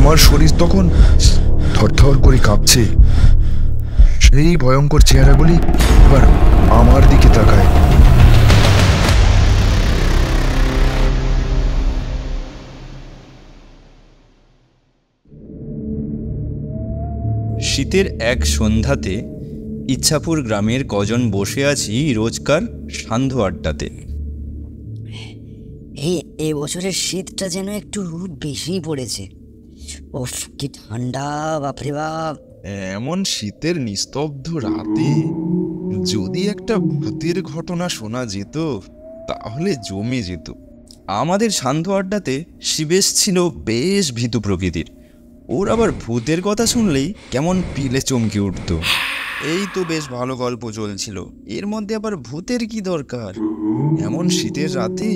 আমার শরীর তখন থরথর করে কাঁপছে। সেই ভয়ঙ্কর চেহারাগুলি এবার আমার দিকে তাকায়। শীতের এক সন্ধ্যাতে ইচ্ছাপুর গ্রামের কজন বসে আছি রোজকার সান্ধ্য আড্ডাতে। এই বছরের শীতটা যেন একটু বেশি পড়েছে। ওফ, কি ঠান্ডা, বাপরে বাপ। এমন শীতের নিস্তব্ধ রাতে যদি একটা ভূতের ঘটনা শোনা যেত তাহলে জমে যেত। আমাদের সান্ধ্য আড্ডাতে শিবেশ ছিল বেশ ভীতু প্রকৃতির। ওর আবার ভূতের কথা শুনলেই কেমন পিলে চমকে উঠত। এই তো বেশ ভালো গল্প চলছিল, এর মধ্যে আবার ভূতের কি দরকার? এমন শীতের রাতে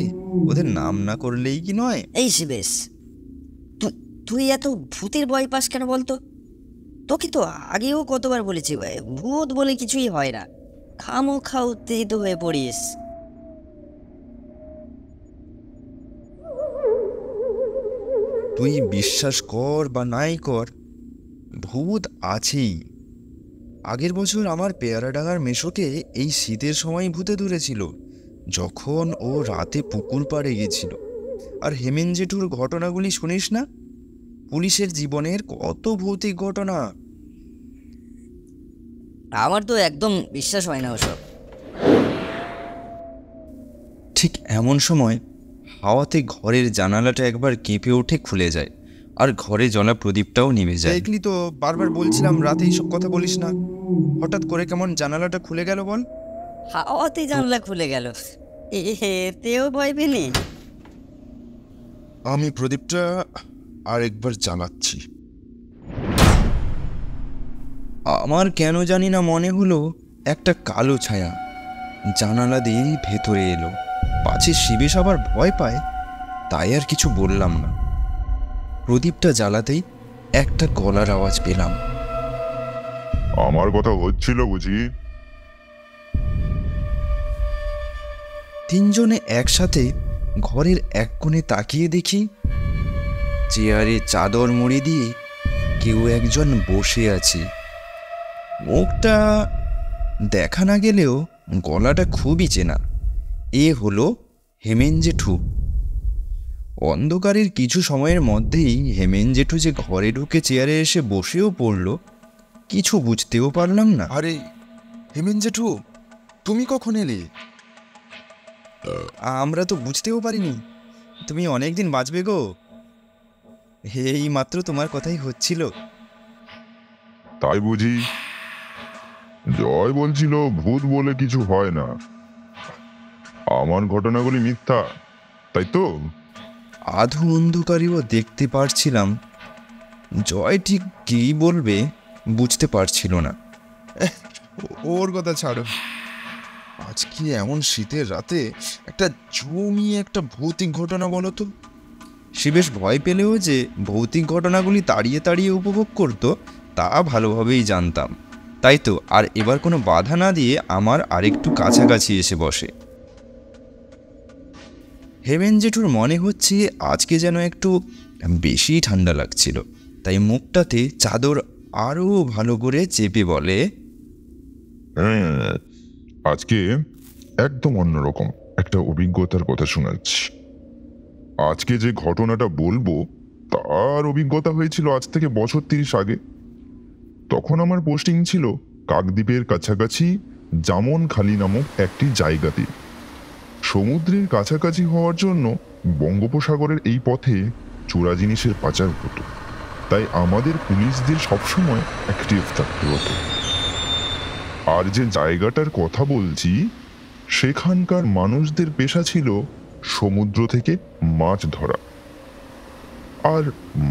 ওদের নাম না করলেই কি নয়? এই শিবেশ, তুই এত ভূতের ভয় পাস কেন বলতো? তোকে তো আগেও কতবার বলেছি ভূত বলে কিছুই হয় না, খামোখা উত্তেজিত হয়ে পড়িস। তুই বিশ্বাস কর বা নাই কর, ভূত আছেই। আগের বছর আমার পেয়ারাডাঙ্গার মেশোকে এই শীতের সময় ভূতে ধরেছিল, যখন ও রাতে পুকুর পাড়ে গেছিল। আর হেমেন জেঠুর ঘটনাগুলি শুনিস না? পুলিশের জীবনের কত ভৌতিক ঘটনা। আমার তো একদম বিশ্বাস হয় না ওসব। ঠিক এমন সময় হাওয়াতে ঘরের জানালাটা একবার কেঁপে উঠে খুলে যায়, আর ঘরে জ্বলা প্রদীপটাও নিভে যায়। দেখলি তো, বারবার বলছিলাম রাতে এইসব কথা বলিস না। হঠাৎ করে কেমন জানালাটা খুলে গেল বল? হাওয়াতে জানলা খুলে গেল, এতেও ভয় পেনি। আমি প্রদীপটা আরেকবার জ্বালাচ্ছি। আমার কেন জানি না মনে হলো একটা কালো ছায়া জানালা দিয়ে ভেতরে এলো। পাছে শিবেশ আবার ভয় পায়, তাই আর কিছু বললাম না। প্রদীপটা জ্বালাতেই একটা গলার আওয়াজ পেলাম। আমার কথা হচ্ছিল বুঝি? তিনজনে একসাথে ঘরের এক কোণে তাকিয়ে দেখি চেয়ারে চাদর মুড়ি দিয়ে কেউ একজন বসে আছে। মুখটা দেখা না গেলেও গলাটা খুবই চেনা। এ হলো হেমেন জেঠু। অন্ধকারের কিছু সময়ের মধ্যেই হেমেন জেঠু যে ঘরে ঢুকে চেয়ারে এসে বসেও পড়ল, কিছু বুঝতেও পারলাম না। আরে হেমেন জেঠু, তুমি কখন এলে? আমরা তো বুঝতেও পারিনি তুমি অনেকদিন বাঁচবে গো। এই মাত্র তোমার কথাই হচ্ছিল। তাই বুঝি? জয় বলছিল ভূত বলে কিছু হয় না, আমার ঘটনাগুলি মিথ্যা, তাই তো? আধু অন্ধকারেও দেখতে পারছিলাম। জয় ঠিক কী বলবে বুঝতে পারছিল না। ওর কথা ছাড়ো, আজকে এমন শীতের রাতে একটা জমিয়ে একটা ভৌতিক ঘটনা বলো তো। শিবেশ ভয় পেলেও যে ভৌতিক ঘটনাগুলি তাড়িয়ে তাড়িয়ে উপভোগ করত তা ভালোভাবেই জানতাম। তাই তো আর এবার কোনো বাধা না দিয়ে আমার আরেকটু কাছাকাছি এসে বসে। হেমেন জেঠুর মনে হচ্ছে আজকে যেন একটু বেশি ঠান্ডা লাগছিল, তাই মুখটাতে চাদর আরও ভালো করে চেপে বলে, আজকে একদম অন্যরকম একটা অভিজ্ঞতার কথা শোনাচ্ছি। আজকে যে ঘটনাটা বলবো তার অভিজ্ঞতা হয়েছিল আজ থেকে বছর 30 আগে। তখন আমার পোস্টিং ছিল কাকদ্বীপের কাছাকাছি জামনখালি নামক একটি জায়গাতে। সমুদ্রের কাছাকাছি হওয়ার জন্য বঙ্গোপসাগরের এই পথে চোরা জিনিসের পাচার হতো, তাই আমাদের পুলিশদের সবসময় অ্যাক্টিভ থাকতে হতো। আর যে জায়গাটার কথা বলছি সেখানকার মানুষদের পেশা ছিল সমুদ্র থেকে মাছ ধরা, আর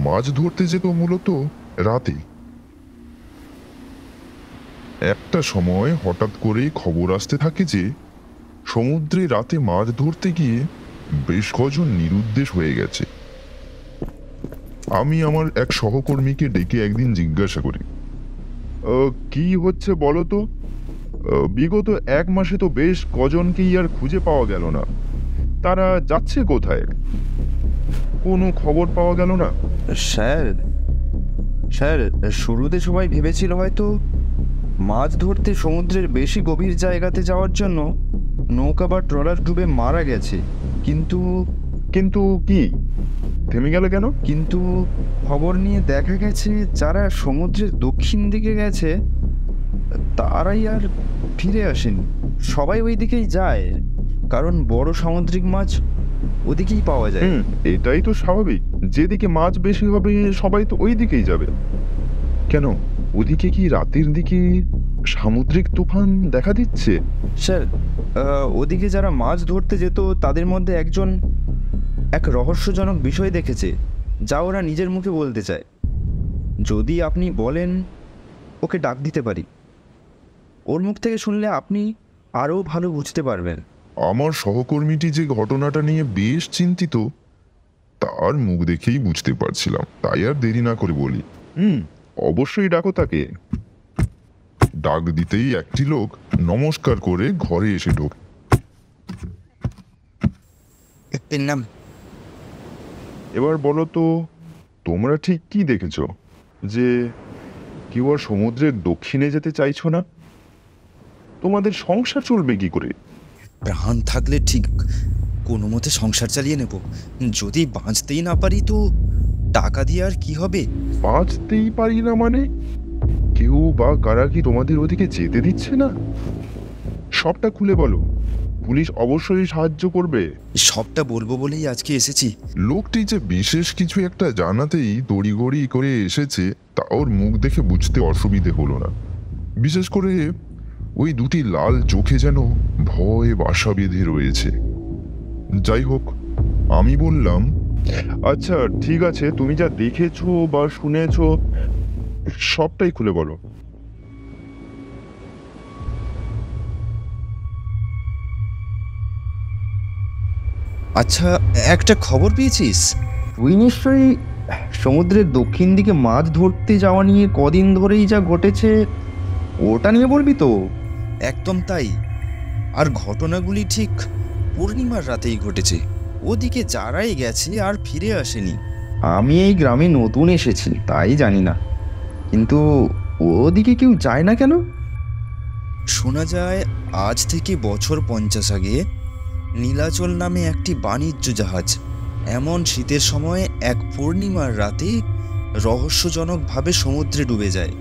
মাছ ধরতে যেত মূলত রাতে। একটা সময় হঠাৎ করে খবর আসতে থাকে যে সমুদ্রে রাতে মাছ ধরতে গিয়ে বেশ কজন নিরুদ্দেশ হয়ে গেছে। আমি আমার এক সহকর্মীকে ডেকে একদিন জিজ্ঞাসা করি, কি হচ্ছে বলো তো? বিগত 1 মাসে তো বেশ কজনকেই আর খুঁজে পাওয়া গেল না, তারা যাচ্ছে কোথায়? কোনো খবর পাওয়া গেল না। স্যার স্যার, শুরুতে সবাই ভেবেছিল হয়তো মাছ ধরতে সমুদ্রের বেশি গভীর জায়গাতে যাওয়ার জন্য নৌকা বা ট্রলার ডুবে মারা গেছে, কিন্তু কিন্তু কি থেমে গেল কেন? কিন্তু খবর নিয়ে দেখা গেছে যারা সমুদ্রের দক্ষিণ দিকে গেছে তারাই আর ফিরে আসেনি। সবাই ওই দিকেই যায়, কারণ বড় সামুদ্রিক মাছ ওদিকেই পাওয়া যায়। এটাই তো স্বাভাবিক, যেদিকে মাছ বেশি হবে সবাই তো ওই দিকেই যাবে। কেন, ওদিকে কি রাতের দিকে সামুদ্রিক তুফান দেখা দিচ্ছে? স্যার, ওদিকে যারা মাছ ধরতে যেত তাদের মধ্যে একজন এক রহস্যজনক বিষয় দেখেছে, যা ওরা নিজের মুখে বলতে চায়। যদি আপনি বলেন, ওকে ডাক দিতে পারি। ওর মুখ থেকে শুনলে আপনি আরও ভালো বুঝতে পারবেন। আমার সহকর্মীটি যে ঘটনাটা নিয়ে বেশ চিন্তিত, তার মুখ দেখেই বুঝতে পারছিলাম। তাই আর দেরি না করে বলি, অবশ্যই ডাকো তাকে। ডাক দিতেই একটি লোক নমস্কার করে ঘরে এসে ঢোক। নাম এবার বলো তো, তোমরা ঠিক কি দেখেছো যে কেউ আর সমুদ্রের দক্ষিণে যেতে চাইছো না? তোমাদের সংসার চলবে কি করে? প্রাণ থাকলে ঠিক কোনো মতে সংসার চালিয়ে নেব। যদি বাঁচতেই না পারি তো টাকা দিয়ে আর কি হবে? বাঁচতেই পারি না মানে? কেউ বা কারা কি তোমাদের ওদিকে যেতে দিচ্ছে না? সবটা খুলে বলো, পুলিশ অবশ্যই সাহায্য করবে। সবটা বলবো বলেই আজকে এসেছি। লোকটি যে বিশেষ কিছু একটা জানাতেই তড়িঘড়ি করে এসেছে তা ওর মুখ দেখে বুঝতে অসুবিধে হলো না। বিশেষ করে ওই দুটি লাল চোখে যেন ভয় বাসা বেঁধে রয়েছে। যাই হোক, আমি বললাম, আচ্ছা ঠিক আছে, তুমি যা দেখেছো বা শুনেছো সবটাই খুলে বলো। আচ্ছা, একটা খবর পেয়েছিস? তুই নিশ্চয়ই সমুদ্রের দক্ষিণ দিকে মাছ ধরতে যাওয়া নিয়ে কদিন ধরেই যা ঘটেছে ওটা নিয়ে বলবি তো? একদম তাই। আর ঘটনাগুলি ঠিক পূর্ণিমার রাতেই ঘটেছে। ওদিকে যারাই গেছে আর ফিরে আসেনি। আমি এই গ্রামে নতুন এসেছি, তাই জানি না, কিন্তু ওদিকে কেউ যায় না কেন? শোনা যায় আজ থেকে বছর 50 আগে নীলাচল নামে একটি বাণিজ্য জাহাজ এমন শীতের সময় এক পূর্ণিমার রাতে রহস্যজনকভাবে সমুদ্রে ডুবে যায়।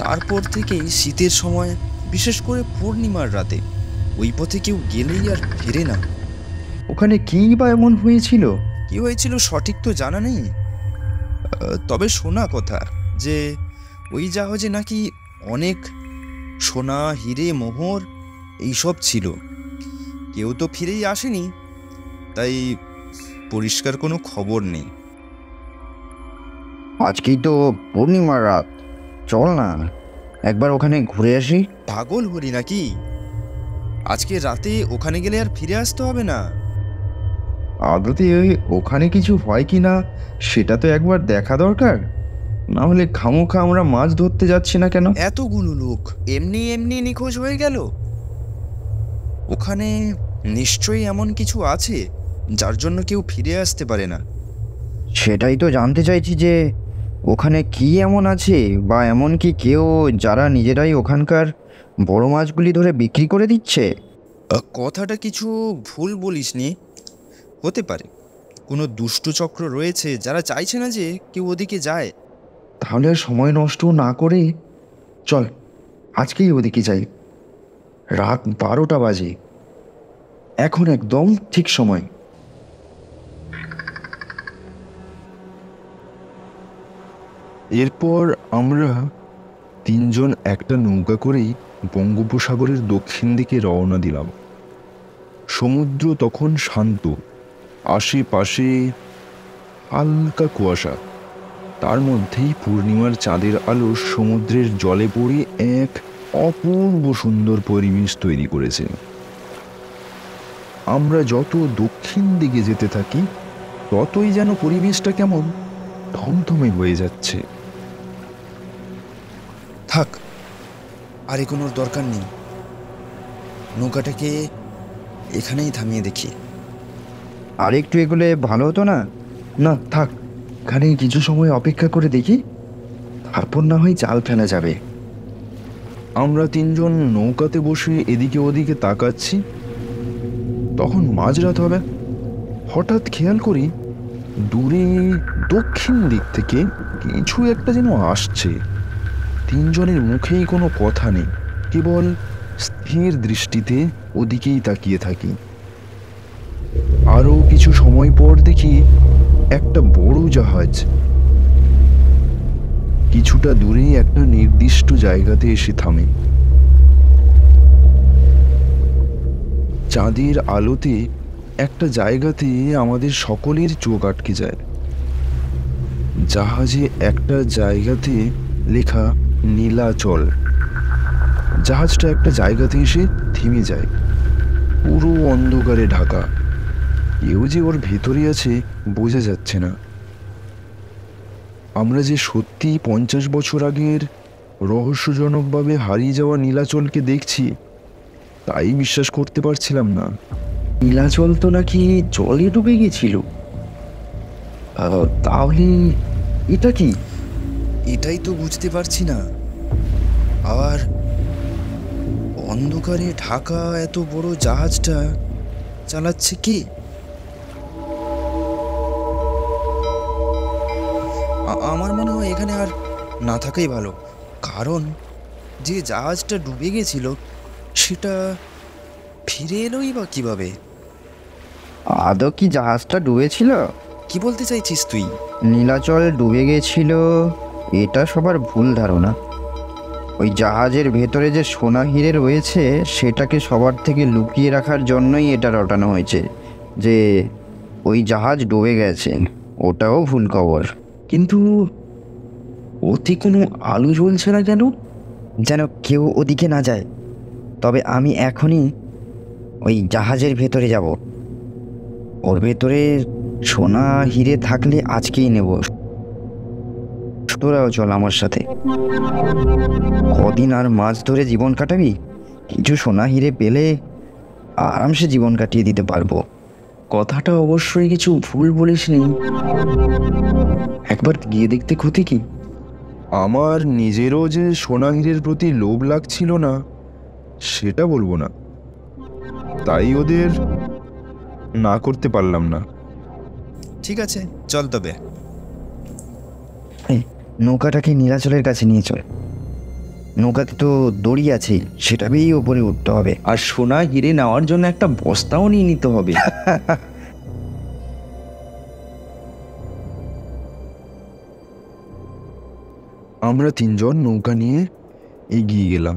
তারপর থেকেই শীতের সময়, বিশেষ করে পূর্ণিমার রাতে, ওই পথে কেউ গেলেই আর ফেরে না। ওখানে কী বা এমন হয়েছিল? কি হয়েছিল সঠিক তো জানা নেই, তবে শোনা কথা যে ওই জাহাজে নাকি অনেক সোনা, হিরে, মোহর এইসব ছিল। কেউ তো ফিরেই আসেনি, তাই পরিষ্কার কোনো খবর নেই। আজকেই তো পূর্ণিমার রাত, চল না একবার ওখানে ঘুরে আসি। পাগল হলি নাকি? আজকে রাতে ওখানে গেলে আর ফিরে আসতে হবে না। আদতে ওখানে কিছু হয় কি না সেটা তো একবার দেখা দরকার। না হলে খামোখা আমরা মাছ ধরতে যাচ্ছি না কেন? এতগুলো লোক এমনি এমনি নিখোঁজ হয়ে গেল। ওখানে নিশ্চয়ই এমন কিছু আছে যার জন্য কেউ ফিরে আসতে পারে না। সেটাই তো জানতে চাইছি যে ওখানে কি এমন আছে, বা এমন কি কেউ যারা নিজেরাই ওখানকার বড় মাছগুলি ধরে বিক্রি করে দিচ্ছে। কথাটা কিছু ভুল বলিসনি। হতে পারে কোনো দুষ্টু চক্র রয়েছে যারা চাইছে না যে কেউ ওদিকে যায়। তাহলে আর সময় নষ্ট না করে চল আজকেই ওদিকে যাই। রাত 12টা বাজে, এখন একদম ঠিক সময়। এরপর আমরা তিনজন একটা নৌকা করেই বঙ্গোপসাগরের দক্ষিণ দিকে রওনা দিলাম। সমুদ্র তখন শান্ত, আশেপাশে হালকা কুয়াশা, তার মধ্যেই পূর্ণিমার চাঁদের আলো সমুদ্রের জলে পড়ে এক অপূর্ব সুন্দর পরিবেশ তৈরি করেছে। আমরা যত দক্ষিণ দিকে যেতে থাকি ততই যেন পরিবেশটা কেমন থমথমে হয়ে যাচ্ছে। থাক, আর এগোনোর দরকার নেই। নৌকাটাকে এখানেই থামিয়ে দেখি। আর একটু এগুলে ভালো হতো না? না থাক, এখানেই কিছু সময় অপেক্ষা করে দেখি। তারপর না হয় জাল ফেলা যাবে। আমরা তিনজন নৌকাতে বসে এদিকে ওদিকে তাকাচ্ছি। তখন মাঝরাত হবে। হঠাৎ খেয়াল করি দূরে দক্ষিণ দিক থেকে কিছু একটা যেন আসছে। তিনজনের মুখেই কোনো কথা নেই, কেবল স্থির দৃষ্টিতে ওদিকেই তাকিয়ে থাকি। আরও কিছু সময় পর দেখি একটা বড় জাহাজ কিছুটা দূরে একটা নির্দিষ্ট জায়গাতে এসে থামে। চাঁদের আলোতে একটা জায়গাতে আমাদের সকলের চোখ আটকে যায়। জাহাজে একটা জায়গাতে লেখা নীলাচল। জাহাজটা একটা জায়গাতে এসে থেমে যায়, পুরো অন্ধকারে ঢাকা। কেউ যে ওর ভেতরে আছে বোঝা যাচ্ছে না। আমরা যে সত্যি 50 বছর আগের রহস্যজনকভাবে হারিয়ে যাওয়া নীলাচলকে দেখছি তাই বিশ্বাস করতে পারছিলাম না। নীলাচল তো নাকি জলে ডুবে গেছিল। তাহলে এটা কি? এটাই তো বুঝতে পারছি না। আর অন্ধকারে ঢাকা এত বড় জাহাজটা চালাচ্ছে কে? আমার মনে হয় এখানে আর না থাকাই ভালো, কারণ যে জাহাজটা ডুবে গেছিল সেটা ফিরে এলোই বা কিভাবে? আদৌ কি জাহাজটা ডুবেছিল? কি বলতে চাইছিস তুই? নীলাচল ডুবে গেছিল এটা সবার ভুল ধারণা। ওই জাহাজের ভেতরে যে সোনা হিরে রয়েছে সেটাকে সবার থেকে লুকিয়ে রাখার জন্যই এটা রটানো হয়েছে যে ওই জাহাজ ডুবে গেছে। ওটাও ভুল খবর। কিন্তু ওতে কোনো আলো জ্বলছে না কেন? যেন কেউ ওদিকে না যায়। তবে আমি এখনই ওই জাহাজের ভেতরে যাব। ওর ভেতরে সোনা হিরে থাকলে আজকেই নেব। তোরাও চল আমার সাথে। কদিন আর মাছ ধরে জীবন কাটাবি, কিছু সোনা হিরে পেলে আরামসে জীবন কাটিয়ে দিতে পারবো। কথাটা অবশ্যই কিছু ভুল বলিসনি। একবার গিয়ে দেখতে ক্ষতি কি? আমার নিজেরও যে সোনা হীরের প্রতি লোভ লাগছিল না সেটা বলবো না, তাই ওদের না করতে পারলাম না। ঠিক আছে, চল তবে। নৌকাটাকে নীলাচলের কাছে নিয়ে চল। নৌকাতে তো দড়ি আছে, সেটা বেয়েই ওপরে উঠতে হবে। আর সোনা হিরে নেওয়ার জন্য একটা বস্তাও নিয়ে নিতে হবে। আমরা তিনজন নৌকা নিয়ে এগিয়ে গেলাম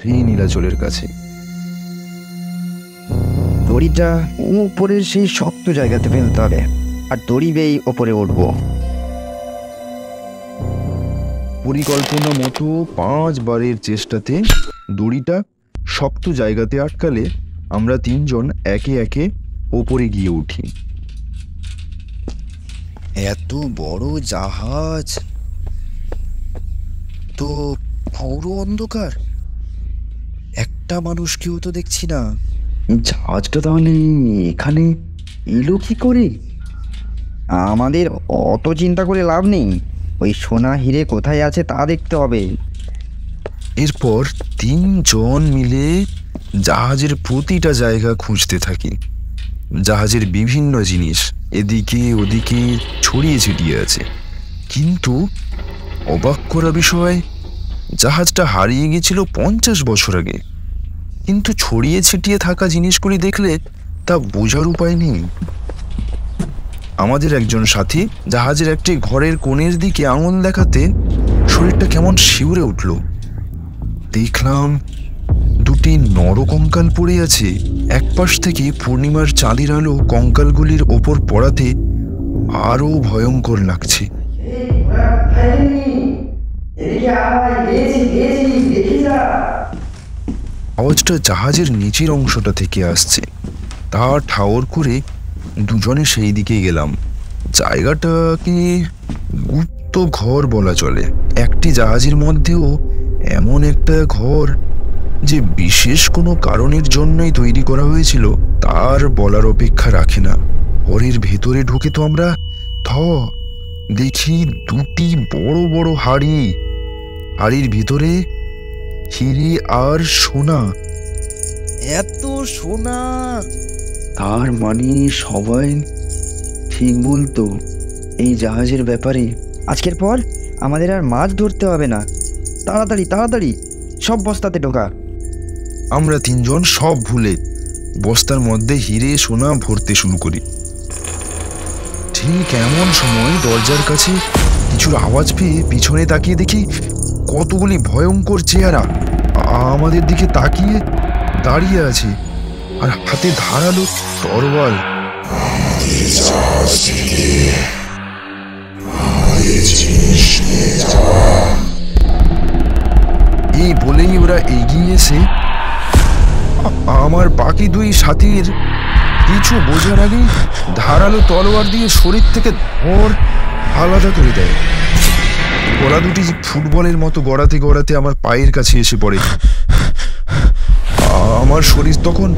সেই নীলাচলের কাছে। দড়িটা উপরের সেই শক্ত জায়গাতে ফেলতে হবে, আর দড়ি বেয়েই ওপরে উঠবো। পরিকল্পনা মতো 5 বারের চেষ্টাতে দড়িটা শক্ত জায়গাতে আটকালে আমরা তিনজন একে একে ওপরে গিয়ে উঠি। এত বড় জাহাজ তো পুরো অন্ধকার, একটা মানুষকেও তো দেখছি না। জাহাজটা তাহলে এখানে এলো কি করে? আমাদের অত চিন্তা করে লাভ নেই, ওই সোনা হিরে কোথায় আছে তা দেখতে হবে। এরপর তিনজন মিলে জাহাজের প্রতিটা জায়গা খুঁজতে থাকি। জাহাজের বিভিন্ন জিনিস এদিকে ওদিকে ছড়িয়ে ছিটিয়ে আছে, কিন্তু অবাক করা বিষয়, জাহাজটা হারিয়ে গেছিল 50 বছর আগে, কিন্তু ছড়িয়ে ছিটিয়ে থাকা জিনিসগুলি দেখলে তা বোঝার উপায় নেই। আমাদের একজন সাথী জাহাজের একটি ঘরের কোণের দিকে আঙুল দেখাতে শরীরটা কেমন শিউরে উঠল। দেখলাম দুটি নরকঙ্কাল পড়ে আছে। এক পাশ থেকে পূর্ণিমার চাঁদের আলো কঙ্কালগুলির ওপর পড়াতে আরো ভয়ঙ্কর লাগছে। আওয়াজটা জাহাজের নিচের অংশটা থেকে আসছে। তা ঠাওর করে দুজনে সেই দিকে গেলাম। জায়গাটাকে গুপ্ত ঘর বলা চলে। একটি জাহাজের মধ্যেও এমন একটা ঘর যে বিশেষ কোনো কারণের জন্যই তৈরি করা হয়েছিল তার বলার অপেক্ষা রাখে না। ঘরের ভেতরে ঢুকে তো আমরা দেখি দুটি বড় বড় হাড়ি হাড়ির ভিতরে হিরে আর সোনা। এত সোনা! তার মানে সবাই ঠিক বলতো এই জাহাজের ব্যাপারে। আজকের পর আমাদের আর মাছ ধরতে হবে না। তাড়াতাড়ি তাড়াতাড়ি সব বস্তাতে ঢোকা। আমরা তিনজন সব ভুলে বস্তার মধ্যে হিরে সোনা ভরতে শুরু করি। ঠিক এমন সময় দরজার কাছে কিছুর আওয়াজ পেয়ে পিছনে তাকিয়ে দেখি কতগুলি ভয়ঙ্কর চেহারা আমাদের দিকে তাকিয়ে দাঁড়িয়ে আছে, আর হাতে ধারালো তরোয়াল। এই বলেই ওরা এগিয়ে এসে আমার বাকি দুই সাথীর কিছু বোঝার আগেই ধারালো তলোয়ার দিয়ে শরীর থেকে ধর আলাদা করে দেয়। গলা দুটি ফুটবলের মতো গড়াতে গড়াতে আমার পায়ের কাছে এসে পড়ে। আমার শরীর তখন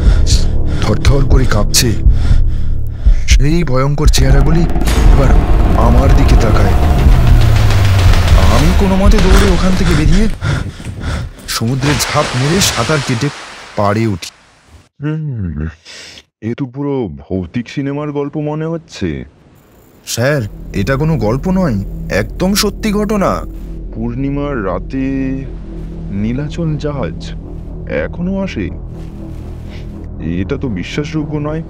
থরথর করে কাঁপছে। সেই ভয়ঙ্কর চেহারাগুলি এবার আমার দিকে তাকায়। আমি কোনো মতে দৌড়ে ওখান থেকে বেরিয়ে সমুদ্রে ঝাঁপ মেরে সাঁতার কেটে পাড়ে উঠি। এ তো পুরো ভৌতিক সিনেমার গল্প মনে হচ্ছে। স্যার, এটা কোনো গল্প নয়, একদম সত্যি ঘটনা। পূর্ণিমার রাতে নীলাচল জাহাজ এখনো আসে? এটা তো বিশ্বাসযোগ্য নয়।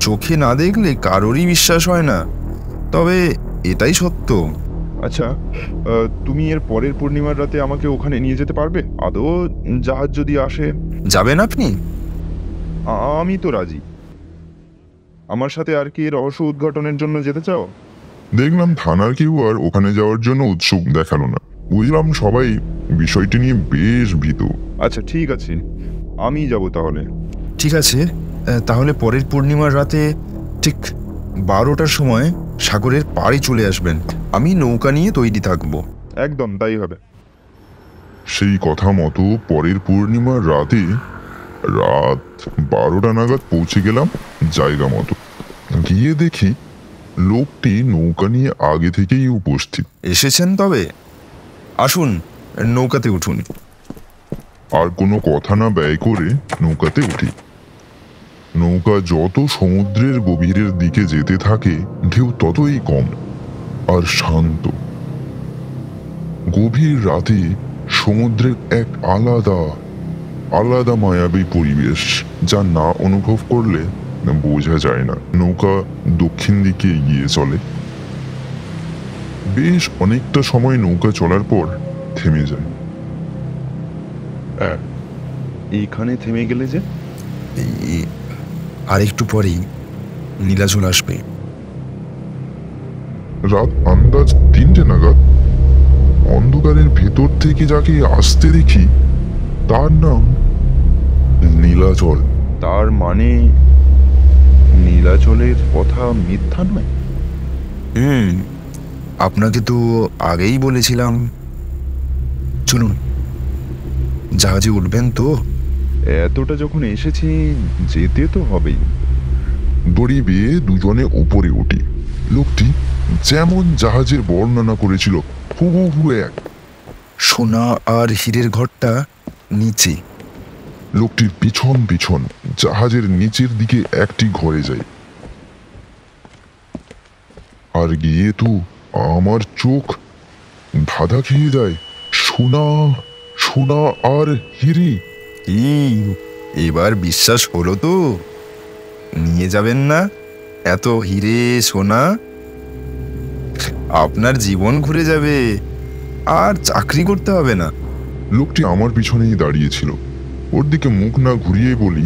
চোখে না দেখলে কারোরই বিশ্বাস হয় না, তবে এটাই সত্য। আচ্ছা, তুমি এর পরের পূর্ণিমার রাতে আমাকে ওখানে নিয়ে যেতে পারবে? আদৌ জাহাজ যদি আসে? যাবেন আপনি? আমি তো রাজি। আমার সাথে আর কি রহস্য উদ্ঘাটনের জন্য যেতে চাও? দেখলাম থানার কেউ আর ওখানে যাওয়ার জন্য উৎসুক দেখালো না। বুঝলাম সবাই বিষয়টি নিয়ে বেশ ভীত। আচ্ছা ঠিক আছে, আমি যাব তাহলে। ঠিক আছে, তাহলে পরের পূর্ণিমার রাতে ঠিক 12টার সময় সাগরের পাড়ে চলে আসবেন। আমি নৌকা নিয়ে তৈরি থাকবো। একদম তাই হবে। সেই কথা মতো পরের পূর্ণিমার রাতে রাত 12টা নাগাদ পৌঁছে গেলাম জায়গা মতো। গিয়ে দেখি লোকটি নৌকা নিয়ে আগে থেকেই উপস্থিত। এসেছেন তবে? আসুন, নৌকাতে উঠুন। আর কোনো কথা না ব্যয় করে নৌকাতে উঠি। নৌকা যত সমুদ্রের গভীরের দিকে যেতে থাকে ঢেউ ততই কম আর শান্ত। গভীর রাতে সমুদ্রের এক আলাদা আলাদা মায়াবী পরিবেশ, যা না অনুভব করলে বোঝা যায় না। নৌকা দক্ষিণ দিকে এগিয়ে চলে। বেশ অনেকটা সময় নৌকা চলার পর থেমে যায়। এইখানে থেমে গেলে যে? আর একটু পরেই নীলাচল আসবে। রাত আন্দাজ 3টে নাগাদ অন্ধকারের ভেতর থেকে যাকে আসতে দেখি তার নাম নীলাচল। তার মানে নীলাচলের কথা মিথ্যা নয়? আপনাকে তো আগেই বলেছিলাম। চলুন, জাহাজে উঠবেন তো? এতটা যখন এসেছি যেতে তো হবেই। দড়ি বেয়ে দুজনে উপরে উঠি। লোকটি যেমন জাহাজের বর্ণনা করেছিল হুবহু এক। সোনা আর হীরের ঘরটা নিচে। লোকটির পিছন পিছন জাহাজের নিচের দিকে একটি ঘরে যায়। আর গিয়ে তো আমার চোখ ধাঁধা খেয়ে যায়। সোনা, সোনা আর হিরে। কি এবার বিশ্বাস হলো তো? নিয়ে যাবেন না এত হিরে সোনা? আপনার জীবন ঘুরে যাবে, আর চাকরি করতে হবে না। লোকটি আমার পিছনেই দাঁড়িয়েছিল। ওর দিকে মুখ না ঘুরিয়ে বলি,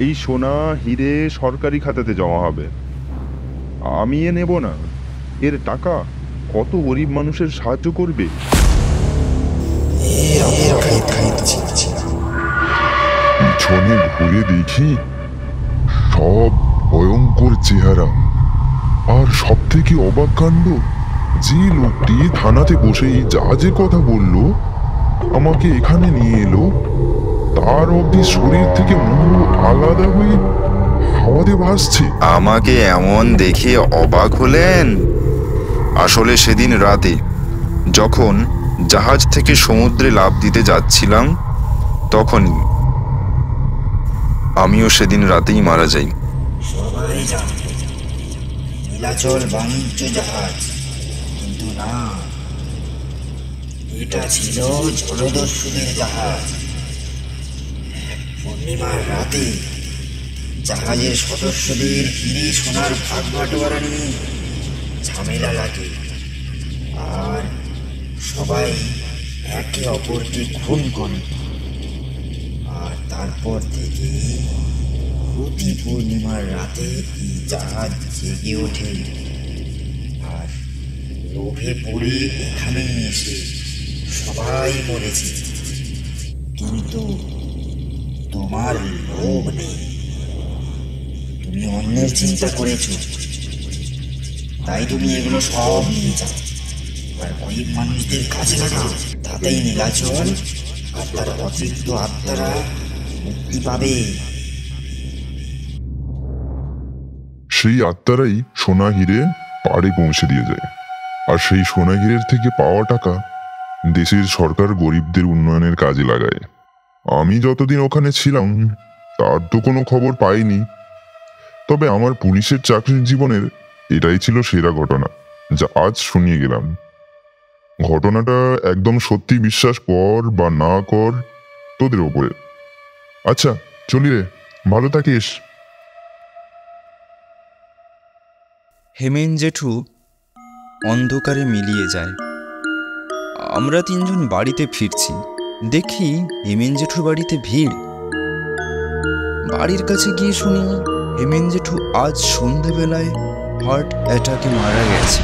এই সোনা হিরে সরকারি খাতাতে জমা হবে, আমি এ নেব না। এর টাকা কত গরিব মানুষের সাহায্য করবে। পিছনে ঘুরে দেখি সব ভয়ঙ্কর চেহারা। আর সব থেকে অবাক কাণ্ড, যে লোকটি থানাতে বসে এই জাহাজের কথা বলল, আমাকে এখানে নিয়ে এলো, তার অবধি শরীর থেকে মুখ আলাদা হয়ে হাওয়াতে ভাসছে। আমাকে এমন দেখে অবাক হলেন? আসলে সেদিন রাতে যখন জাহাজ থেকে সমুদ্রে লাফ দিতে যাচ্ছিলাম, তখনই আমিও সেদিন রাতেই মারা যাই। সবাই জানত নীলাচল বাণিজ্য জাহাজ, কিন্তু না, এটা ছিল জলদস্যুদের জাহাজ। পূর্ণিমার রাতে জাহাজের সদস্যদের হিরে সোনার ভাগ বাটোয়ারা নিয়ে ঝামেলা লাগে, আর সবাই একে অপরকে খুন করে। আর তারপর থেকে প্রতি পূর্ণিমার রাতে এই জাহাজ জেগে ওঠে, আর লোভে পড়ে এখানে এসে সবাই মরেছে। কিন্তু তোমার লোভ নেই, তুমি অন্যের চিন্তা করেছো, তাই তুমি এগুলো সব নিয়ে যাও আর গরিব মানুষদের কাছে লাগাও। তাতেই নীলাচল আর তার অতৃপ্ত আত্মারা মুক্তি পাবে। সেই আত্মারাই সোনা হিরে পাড়ে পৌঁছে দিয়ে যায়, আর সেই সোনা হিরের থেকে পাওয়া টাকা দেশের সরকার গরিবদের উন্নয়নের কাজে লাগায়। আমি যতদিন ওখানে ছিলাম তার তো কোনো খবর পাইনি, তবে আমার পুলিশের চাকরির জীবনের এটাই ছিল সেরা ঘটনা যা আজ শুনিয়ে গেলাম। ঘটনাটা একদম সত্যি, বিশ্বাস কর বা না কর তোদের ওপরে। আচ্ছা চলি রে, ভালো থাকিস। হেমেন জেঠু অন্ধকারে মিলিয়ে যায়। আমরা তিনজন বাড়িতে ফিরছি, দেখি হেমেন জেঠুর বাড়িতে ভিড়। বাড়ির কাছে গিয়ে শুনি হেমেন জেঠু আজ সন্ধ্যেবেলায় হার্ট অ্যাটাকে মারা গেছে।